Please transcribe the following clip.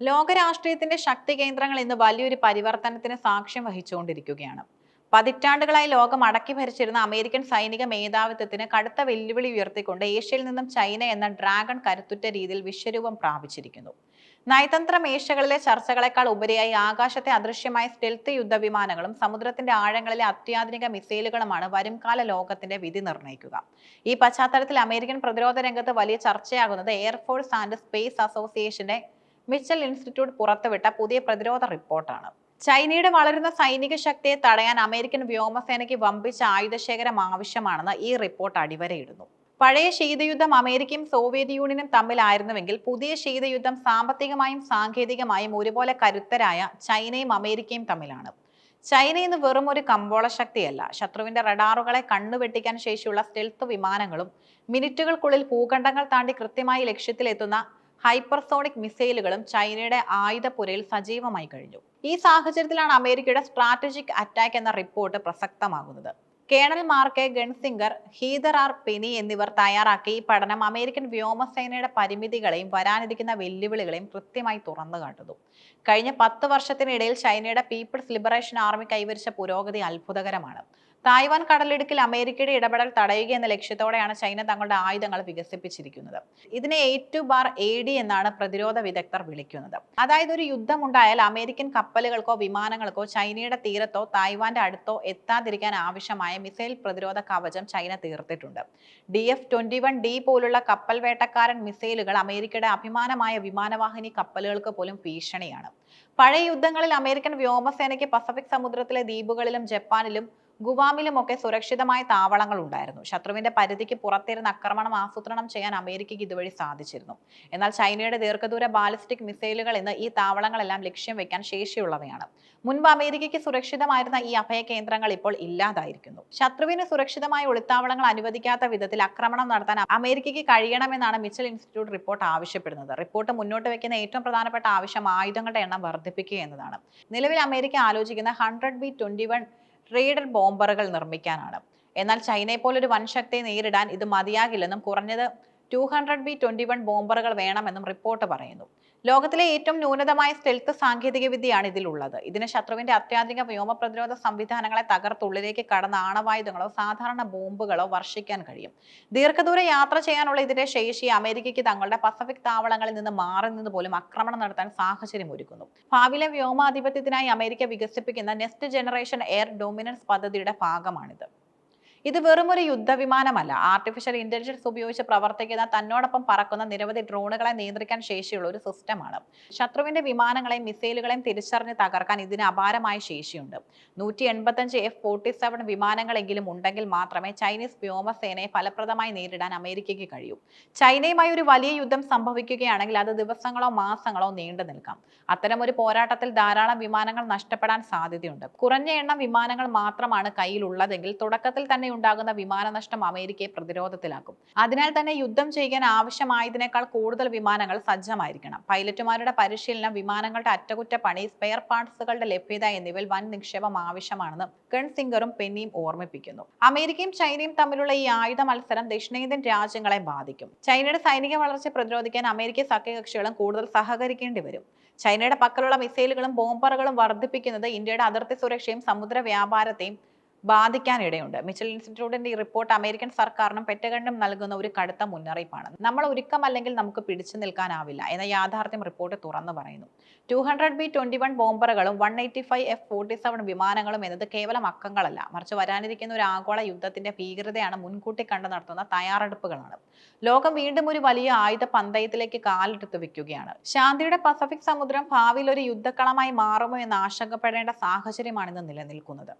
ലോകരാഷ്ട്രീയത്തിന്റെ ശക്തി കേന്ദ്രങ്ങൾ ഇന്ന് വലിയൊരു പരിവർത്തനത്തിന് സാക്ഷ്യം വഹിച്ചുകൊണ്ടിരിക്കുകയാണ്. പതിറ്റാണ്ടുകളായി ലോകം അടക്കി ഭരിച്ചിരുന്ന അമേരിക്കൻ സൈനിക മേധാവിത്വത്തിന് കടുത്ത വെല്ലുവിളി ഉയർത്തിക്കൊണ്ട് ഏഷ്യയിൽ നിന്നും ചൈന എന്ന ഡ്രാഗൺ കരുത്തുറ്റ രീതിയിൽ വിശ്വരൂപം പ്രാപിച്ചിരിക്കുന്നു. നയതന്ത്ര മേശകളിലെ ചർച്ചകളെക്കാൾ ഉപരിയായി ആകാശത്തെ അദൃശ്യമായ സ്റ്റെൽത്ത് യുദ്ധവിമാനങ്ങളും സമുദ്രത്തിന്റെ ആഴങ്ങളിലെ അത്യാധുനിക മിസൈലുകളുമാണ് വരുംകാല ലോകത്തിന്റെ വിധി നിർണ്ണയിക്കുക. ഈ പശ്ചാത്തലത്തിൽ അമേരിക്കൻ പ്രതിരോധ രംഗത്ത് വലിയ ചർച്ചയാകുന്നത് എയർഫോഴ്സ് ആൻഡ് സ്പേസ് അസോസിയേഷന്റെ മിച്ചൽ ഇൻസ്റ്റിറ്റ്യൂട്ട് പുറത്തുവിട്ട പുതിയ പ്രതിരോധ റിപ്പോർട്ടാണ്. ചൈനയുടെ വളരുന്ന സൈനിക ശക്തിയെ തടയാൻ അമേരിക്കൻ വ്യോമസേനയ്ക്ക് വമ്പിച്ച ആയുധശേഖരം ആവശ്യമാണെന്ന് ഈ റിപ്പോർട്ട് അടിവരയിടുന്നു. പഴയ ശീതയുദ്ധം അമേരിക്കയും സോവിയറ്റ് യൂണിയനും തമ്മിലായിരുന്നുവെങ്കിൽ പുതിയ ശീതയുദ്ധം സാമ്പത്തികമായും സാങ്കേതികമായും ഒരുപോലെ കരുത്തരായ ചൈനയും അമേരിക്കയും തമ്മിലാണ്. ചൈന ഇന്ന് വെറും ഒരു കമ്പോള ശക്തിയല്ല. ശത്രുവിന്റെ റഡാറുകളെ കണ്ണുവെട്ടിക്കാൻ ശേഷിയുള്ള സ്റ്റെൽത്ത് വിമാനങ്ങളും മിനിറ്റുകൾക്കുള്ളിൽ ഭൂഖണ്ഡങ്ങൾ താണ്ടി കൃത്യമായി ലക്ഷ്യത്തിലെത്തുന്ന ഹൈപ്പർസോണിക് മിസൈലുകളും ചൈനയുടെ ആയുധപ്പുരയിൽ സജീവമായി കഴിഞ്ഞു. ഈ സാഹചര്യത്തിലാണ് അമേരിക്കയുടെ സ്ട്രാറ്റജിക് അറ്റാക്ക് എന്ന റിപ്പോർട്ട് പ്രസക്തമാകുന്നത്. Colonel Mark Gunzinger, Heather R Penney എന്നിവർ തയ്യാറാക്കിയ ഈ പഠനം അമേരിക്കൻ വ്യോമസേനയുടെ പരിമിതികളെയും വരാനിരിക്കുന്ന വെല്ലുവിളികളെയും കൃത്യമായി തുറന്നു കാട്ടുന്നു. കഴിഞ്ഞ 10 വർഷത്തിനിടയിൽ ചൈനയുടെ പീപ്പിൾസ് ലിബറേഷൻ ആർമി കൈവരിച്ച പുരോഗതി അത്ഭുതകരമാണ്. തായ്വാൻ കടലിടുക്കിൽ അമേരിക്കയുടെ ഇടപെടൽ തടയുക എന്ന ലക്ഷ്യത്തോടെയാണ് ചൈന തങ്ങളുടെ ആയുധങ്ങൾ വികസിപ്പിച്ചിരിക്കുന്നത്. ഇതിനെ A2-AD എന്നാണ് പ്രതിരോധ വിദഗ്ധർ വിളിക്കുന്നത്. അതായത് ഒരു യുദ്ധമുണ്ടായാൽ അമേരിക്കൻ കപ്പലുകൾക്കോ വിമാനങ്ങൾക്കോ ചൈനയുടെ തീരത്തോ തായ്വാന്റെ അടുത്തോ എത്താതിരിക്കാൻ ആവശ്യമായ മിസൈൽ പ്രതിരോധ കവചം ചൈന തീർത്തിട്ടുണ്ട്. DF-21D പോലുള്ള കപ്പൽ വേട്ടക്കാരൻ മിസൈലുകൾ അമേരിക്കയുടെ അഭിമാനമായ വിമാനവാഹിനി കപ്പലുകൾക്ക് പോലും ഭീഷണിയാണ്. പഴയ യുദ്ധങ്ങളിൽ അമേരിക്കൻ വ്യോമസേനയ്ക്ക് പസഫിക് സമുദ്രത്തിലെ ദ്വീപുകളിലും ജപ്പാനിലും ഗുവാമിലുമൊക്കെ സുരക്ഷിതമായ താവളങ്ങൾ ഉണ്ടായിരുന്നു. ശത്രുവിന്റെ പരിധിക്ക് പുറത്തിരുന്ന് ആക്രമണം ആസൂത്രണം ചെയ്യാൻ അമേരിക്കയ്ക്ക് ഇതുവഴി സാധിച്ചിരുന്നു. എന്നാൽ ചൈനയുടെ ദീർഘദൂര ബാലിസ്റ്റിക് മിസൈലുകൾ ഇന്ന് ഈ താവളങ്ങളെല്ലാം ലക്ഷ്യം വെക്കാൻ ശേഷിയുള്ളവയാണ്. മുൻപ് അമേരിക്കയ്ക്ക് സുരക്ഷിതമായിരുന്ന ഈ അഭയ കേന്ദ്രങ്ങൾ ഇപ്പോൾ ഇല്ലാതായിരിക്കുന്നു. ശത്രുവിന് സുരക്ഷിതമായ ഒളിത്താവളങ്ങൾ അനുവദിക്കാത്ത വിധത്തിൽ ആക്രമണം നടത്താൻ അമേരിക്കയ്ക്ക് കഴിയണമെന്നാണ് മിച്ചൽ ഇൻസ്റ്റിറ്റ്യൂട്ട് റിപ്പോർട്ട് ആവശ്യപ്പെടുന്നത്. റിപ്പോർട്ട് മുന്നോട്ട് വെക്കുന്ന ഏറ്റവും പ്രധാനപ്പെട്ട ആവശ്യം ആയുധങ്ങളുടെ എണ്ണം വർദ്ധിപ്പിക്കുക എന്നതാണ്. നിലവിൽ അമേരിക്ക ആലോചിക്കുന്ന 100B-21 റെയ്ഡർ ബോംബറുകൾ നിർമ്മിക്കാനാണ്. എന്നാൽ ചൈനയെ പോലൊരു വൻ ശക്തിയെ നേരിടാൻ ഇത് മതിയാകില്ലെന്നും കുറഞ്ഞത് 200B-21 ബോംബറുകൾ വേണമെന്നും റിപ്പോർട്ട് പറയുന്നു. ലോകത്തിലെ ഏറ്റവും ന്യൂനതമായ സ്റ്റെൽത്ത് സാങ്കേതിക വിദ്യയാണ് ഇതിലുള്ളത്. ഇതിന് ശത്രുവിന്റെ അത്യാധുനിക വ്യോമ പ്രതിരോധ സംവിധാനങ്ങളെ തകർത്തുള്ളിലേക്ക് കടന്ന ആണവായുധങ്ങളോ സാധാരണ ബോംബുകളോ വർഷിക്കാൻ കഴിയും. ദീർഘദൂര യാത്ര ചെയ്യാനുള്ള ഇതിന്റെ ശേഷി അമേരിക്കയ്ക്ക് തങ്ങളുടെ പസഫിക് താവളങ്ങളിൽ നിന്ന് മാറി നിന്ന് പോലും ആക്രമണം നടത്താൻ സാഹചര്യം ഒരുക്കുന്നു. ഭാവിയിലെ വ്യോമാധിപത്യത്തിനായി അമേരിക്ക വികസിപ്പിക്കുന്ന നെക്സ്റ്റ് ജനറേഷൻ എയർ ഡൊമിനൻസ് പദ്ധതിയുടെ ഭാഗമാണിത്. ഇത് വെറും ഒരു യുദ്ധവിമാനമല്ല. ആർട്ടിഫിഷ്യൽ ഇന്റലിജൻസ് ഉപയോഗിച്ച് പ്രവർത്തിക്കുന്ന തന്നോടൊപ്പം പറക്കുന്ന നിരവധി ഡ്രോണുകളെ നിയന്ത്രിക്കാൻ ശേഷിയുള്ള ഒരു സിസ്റ്റമാണ്. ശത്രുവിന്റെ വിമാനങ്ങളെയും മിസൈലുകളെയും തിരിച്ചറിഞ്ഞ് തകർക്കാൻ ഇതിന് അപാരമായ ശേഷിയുണ്ട്. 185 F-47 വിമാനങ്ങളെങ്കിലും ഉണ്ടെങ്കിൽ മാത്രമേ ചൈനീസ് വ്യോമസേനയെ ഫലപ്രദമായി നേരിടാൻ അമേരിക്കയ്ക്ക് കഴിയൂ. ചൈനയുമായി ഒരു വലിയ യുദ്ധം സംഭവിക്കുകയാണെങ്കിൽ അത് ദിവസങ്ങളോ മാസങ്ങളോ നീണ്ടു നിൽക്കാം. അത്തരമൊരു പോരാട്ടത്തിൽ ധാരാളം വിമാനങ്ങൾ നഷ്ടപ്പെടാൻ സാധ്യതയുണ്ട്. കുറഞ്ഞ എണ്ണം വിമാനങ്ങൾ മാത്രമാണ് കയ്യിലുള്ളതെങ്കിൽ തുടക്കത്തിൽ തന്നെ ഉണ്ടാകുന്ന വിമാനനഷ്ടം അമേരിക്കയെ പ്രതിരോധത്തിലാക്കും. അതിനാൽ തന്നെ യുദ്ധം ചെയ്യാൻ ആവശ്യമായതിനേക്കാൾ കൂടുതൽ വിമാനങ്ങൾ സജ്ജമായിരിക്കണം. പൈലറ്റുമാരുടെ പരിശീലനം, വിമാനങ്ങളുടെ അറ്റകുറ്റപ്പണി, സ്പെയർ പാർട്സുകളുടെ ലഭ്യത എന്നിവയിൽ വൻ നിക്ഷേപം ആവശ്യമാണെന്ന് ഗൺസിംഗറും പെന്നിയും ഓർമ്മിപ്പിക്കുന്നു. അമേരിക്കയും ചൈനയും തമ്മിലുള്ള ഈ ആയുധ മത്സരം ദക്ഷിണേന്ത്യൻ രാജ്യങ്ങളെ ബാധിക്കും. ചൈനയുടെ സൈനിക വളർച്ച പ്രതിരോധിക്കാൻ അമേരിക്ക സഖ്യകക്ഷികളും കൂടുതൽ സഹകരിക്കേണ്ടി വരും. ചൈനയുടെ പക്കലുള്ള മിസൈലുകളും ബോംബറുകളും വർദ്ധിപ്പിക്കുന്നത് ഇന്ത്യയുടെ അതിർത്തി സുരക്ഷയും സമുദ്ര വ്യാപാരത്തെയും ബാധിക്കാനിടയുണ്ട്. മിച്ചൽ ഇൻസ്റ്റിറ്റ്യൂട്ടിന്റെ ഈ റിപ്പോർട്ട് അമേരിക്കൻ സർക്കാരിനും പെറ്റഗണിനും നൽകുന്ന ഒരു കടുത്ത മുന്നറിയിപ്പാണ്. നമ്മൾ ഒരുക്കമല്ലെങ്കിൽ നമുക്ക് പിടിച്ചു നിൽക്കാനാവില്ല എന്ന യാഥാർത്ഥ്യം റിപ്പോർട്ട് തുറന്നു പറയുന്നു. 200B-21 ബോംബറുകളും 185 F-47 വിമാനങ്ങളും എന്നത് കേവലം അക്കങ്ങളല്ല, മറിച്ച് വരാനിരിക്കുന്ന ഒരു ആഗോള യുദ്ധത്തിന്റെ ഭീകരതയാണ് മുൻകൂട്ടി കണ്ടു നടത്തുന്ന തയ്യാറെടുപ്പുകളാണ്. ലോകം വീണ്ടും ഒരു വലിയ ആയുധ പന്തയത്തിലേക്ക് കാലെടുത്ത് വെക്കുകയാണ്. ശാന്തിയുടെ പസഫിക് സമുദ്രം ഭാവിയിൽ ഒരു യുദ്ധക്കളമായി മാറുമോ എന്ന് ആശങ്കപ്പെടേണ്ട സാഹചര്യമാണ് ഇന്ന് നിലനിൽക്കുന്നത്.